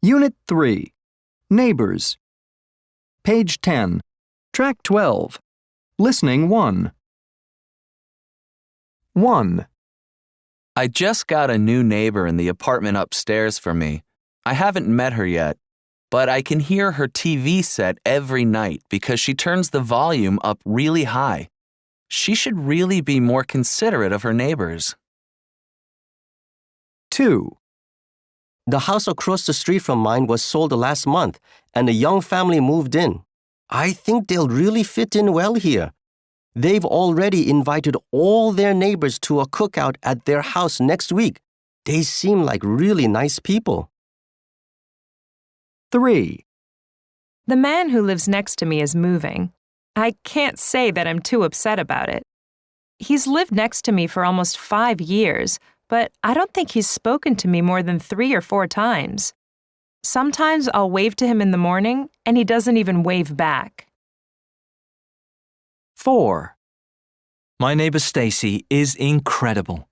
Unit 3. Neighbors. Page 10. Track 12. Listening 1. 1. I just got a new neighbor in the apartment upstairs from me. I haven't met her yet, but I can hear her TV set every night because she turns the volume up really high. She should really be more considerate of her neighbors. 2. The house across the street from mine was sold last month, and a young family moved in. I think they'll really fit in well here. They've already invited all their neighbors to a cookout at their house next week. They seem like really nice people. 3. The man who lives next to me is moving. I can't say that I'm too upset about it. He's lived next to me for almost 5 years, but I don't think he's spoken to me more than 3 or 4 times. Sometimes I'll wave to him in the morning, and he doesn't even wave back. 4. My neighbor Stacy is incredible.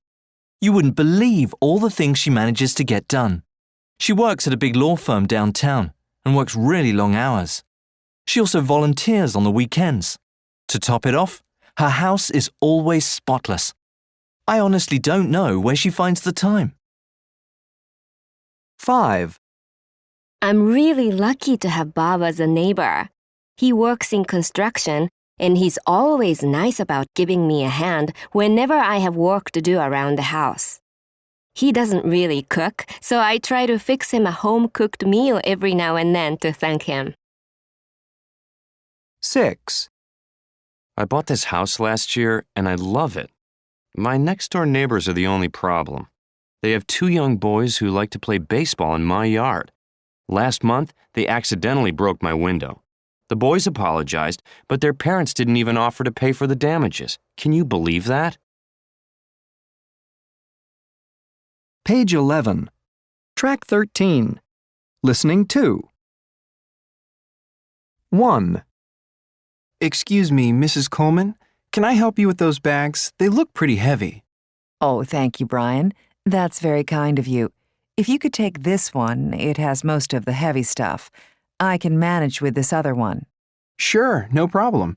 You wouldn't believe all the things she manages to get done. She works at a big law firm downtown and works really long hours. She also volunteers on the weekends. To top it off, her house is always spotless. I honestly don't know where she finds the time. 5. I'm really lucky to have Bob as a neighbor. He works in construction, and he's always nice about giving me a hand whenever I have work to do around the house. He doesn't really cook, so I try to fix him a home-cooked meal every now and then to thank him. 6. I bought this house last year, and I love it. My next-door neighbors are the only problem. They have 2 young boys who like to play baseball in my yard. Last month, they accidentally broke my window. The boys apologized, but their parents didn't even offer to pay for the damages. Can you believe that? Page 11. Track 13. Listening 2. 1. Excuse me, Mrs. Coleman. Can I help you with those bags? They look pretty heavy. Oh, thank you, Brian. That's very kind of you. If you could take this one, it has most of the heavy stuff. I can manage with this other one. Sure, no problem.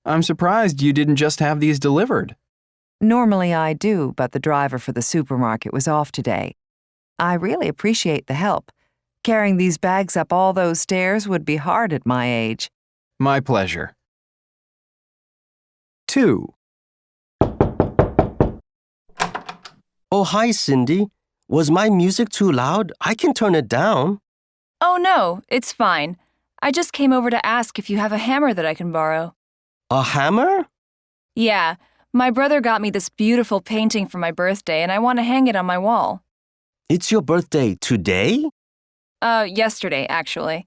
I'm surprised you didn't just have these delivered. Normally I do, but the driver for the supermarket was off today. I really appreciate the help. Carrying these bags up all those stairs would be hard at my age. My pleasure. 2. Oh, hi, Cindy. Was my music too loud? I can turn it down. Oh, no, it's fine. I just came over to ask if you have a hammer that I can borrow. A hammer? Yeah, my brother got me this beautiful painting for my birthday, and I want to hang it on my wall. It's your birthday today? Yesterday, actually.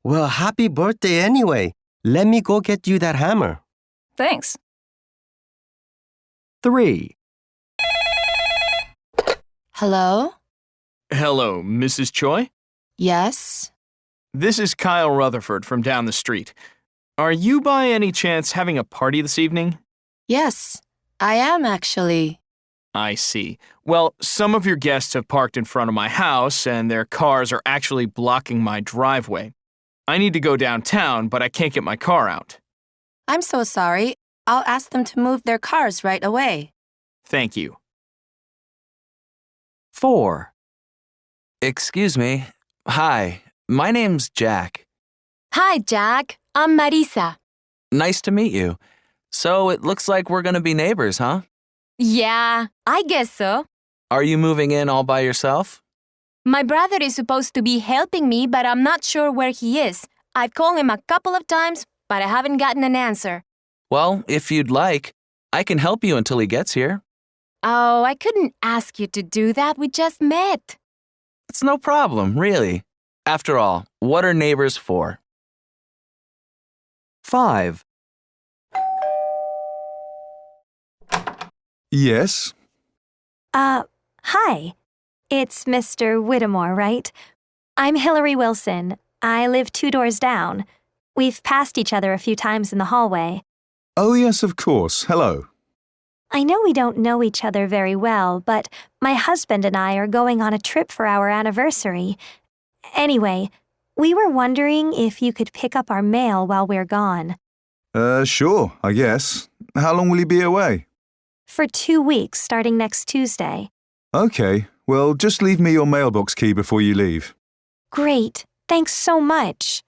Well, happy birthday anyway. Let me go get you that hammer. Thanks. 3. Hello? Hello, Mrs. Choi? Yes? This is Kyle Rutherford from down the street. Are you by any chance having a party this evening? Yes, I am actually. I see. Well, some of your guests have parked in front of my house, and their cars are actually blocking my driveway. I need to go downtown, but I can't get my car out. I'm so sorry. I'll ask them to move their cars right away. Thank you. 4. Excuse me. Hi, my name's Jack. Hi, Jack. I'm Marisa. Nice to meet you. So it looks like we're gonna be neighbors, huh? Yeah, I guess so. Are you moving in all by yourself? My brother is supposed to be helping me, but I'm not sure where he is. I've called him a couple of times, but I haven't gotten an answer. Well, if you'd like, I can help you until he gets here. Oh, I couldn't ask you to do that. We just met. It's no problem, really. After all, what are neighbors for? 5. Yes? Hi. It's Mr. Whittemore, right? I'm Hillary Wilson. I live 2 doors down. We've passed each other a few times in the hallway. Oh, yes, of course. Hello. I know we don't know each other very well, but my husband and I are going on a trip for our anniversary, Anyway, we were wondering if you could pick up our mail while we're gone. Sure, I guess. How long will you be away? For 2 weeks, starting next Tuesday. Okay, well, just leave me your mailbox key before you leave. Great. Thanks so much.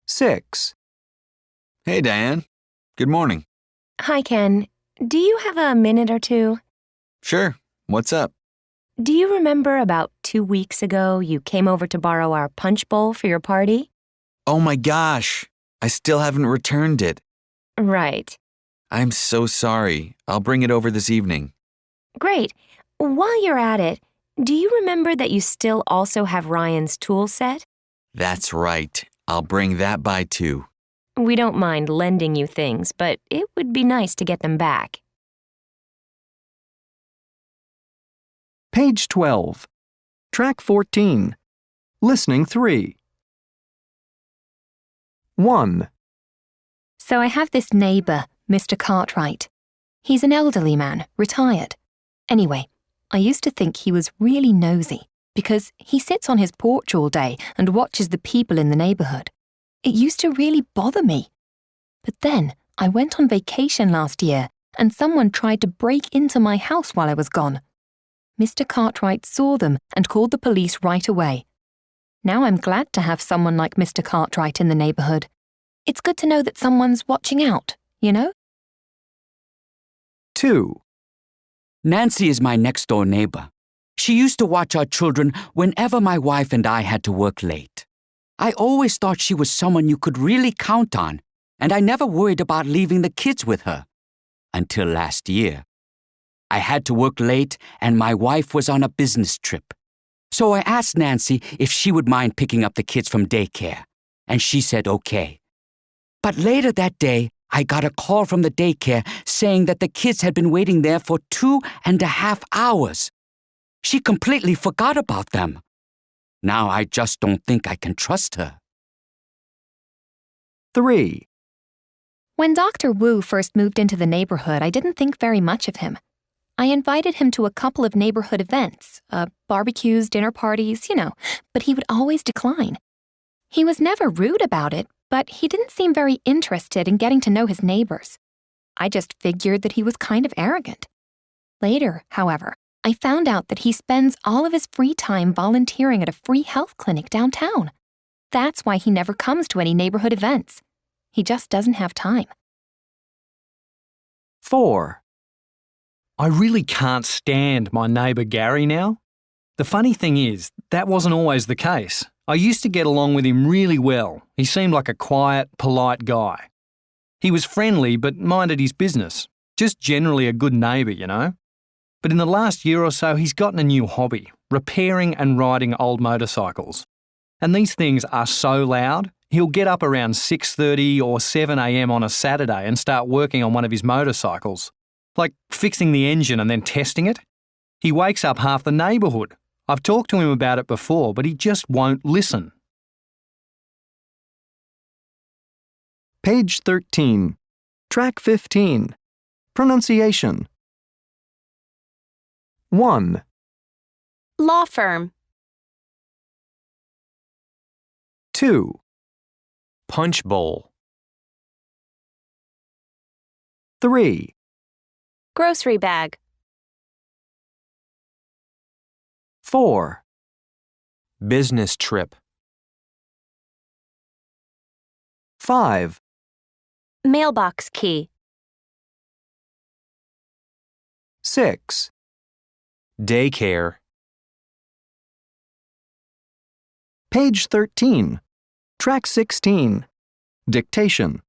6. Hey, Diane. Good morning. Hi, Ken. Do you have a minute or two? Sure. What's up? Do you remember about 2 weeks ago you came over to borrow our punch bowl for your party? Oh my gosh, I still haven't returned it. Right. I'm so sorry. I'll bring it over this evening. Great. While you're at it, do you remember that you still also have Ryan's tool set? That's right. I'll bring that by too. We don't mind lending you things, but it would be nice to get them back. Page 12. Track 14. Listening 3. 1. So I have this neighbour, Mr. Cartwright. He's an elderly man, retired. Anyway, I used to think he was really nosy because he sits on his porch all day and watches the people in the neighbourhood. It used to really bother me. But then I went on vacation last year and someone tried to break into my house while I was gone. Mr. Cartwright saw them and called the police right away. Now I'm glad to have someone like Mr. Cartwright in the neighbourhood. It's good to know that someone's watching out, you know? 2. Nancy is my next-door neighbor. She used to watch our children whenever my wife and I had to work late. I always thought she was someone you could really count on, and I never worried about leaving the kids with her. Until last year. I had to work late, and my wife was on a business trip. So I asked Nancy if she would mind picking up the kids from daycare, and she said okay. But later that day, I got a call from the daycare saying that the kids had been waiting there for 2.5 hours. She completely forgot about them. Now I just don't think I can trust her. 3. When Dr. Wu first moved into the neighbourhood, I didn't think very much of him. I invited him to a couple of neighbourhood events, barbecues, dinner parties, but he would always decline. He was never rude about it, but he didn't seem very interested in getting to know his neighbors. I just figured that he was kind of arrogant. Later, however, I found out that he spends all of his free time volunteering at a free health clinic downtown. That's why he never comes to any neighbourhood events. He just doesn't have time. 4. I really can't stand my neighbour Gary now. The funny thing is, that wasn't always the case. I used to get along with him really well. He seemed like a quiet, polite guy. He was friendly but minded his business. Just generally a good neighbour, But in the last year or so, he's gotten a new hobby, repairing and riding old motorcycles. And these things are so loud, he'll get up around 6:30 or 7 a.m. on a Saturday and start working on one of his motorcycles. Like fixing the engine and then testing it. He wakes up half the neighbourhood. I've talked to him about it before, but he just won't listen. Page 13. Track 15. Pronunciation. 1. Law firm. 2. Punch bowl. 3. Grocery bag. 4. Business trip. 5. Mailbox key. 6. Daycare. Page 13. Track 16. Dictation.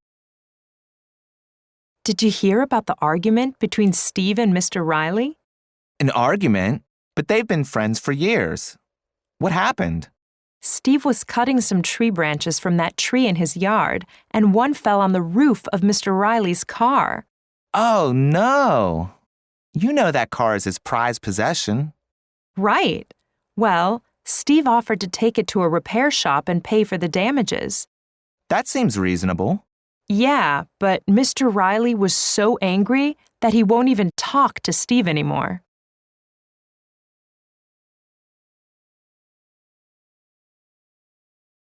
Did you hear about the argument between Steve and Mr. Riley? An argument? But they've been friends for years. What happened? Steve was cutting some tree branches from that tree in his yard, and one fell on the roof of Mr. Riley's car. Oh, no. You know that car is his prized possession. Right. Well, Steve offered to take it to a repair shop and pay for the damages. That seems reasonable. Yeah, but Mr. Riley was so angry that he won't even talk to Steve anymore.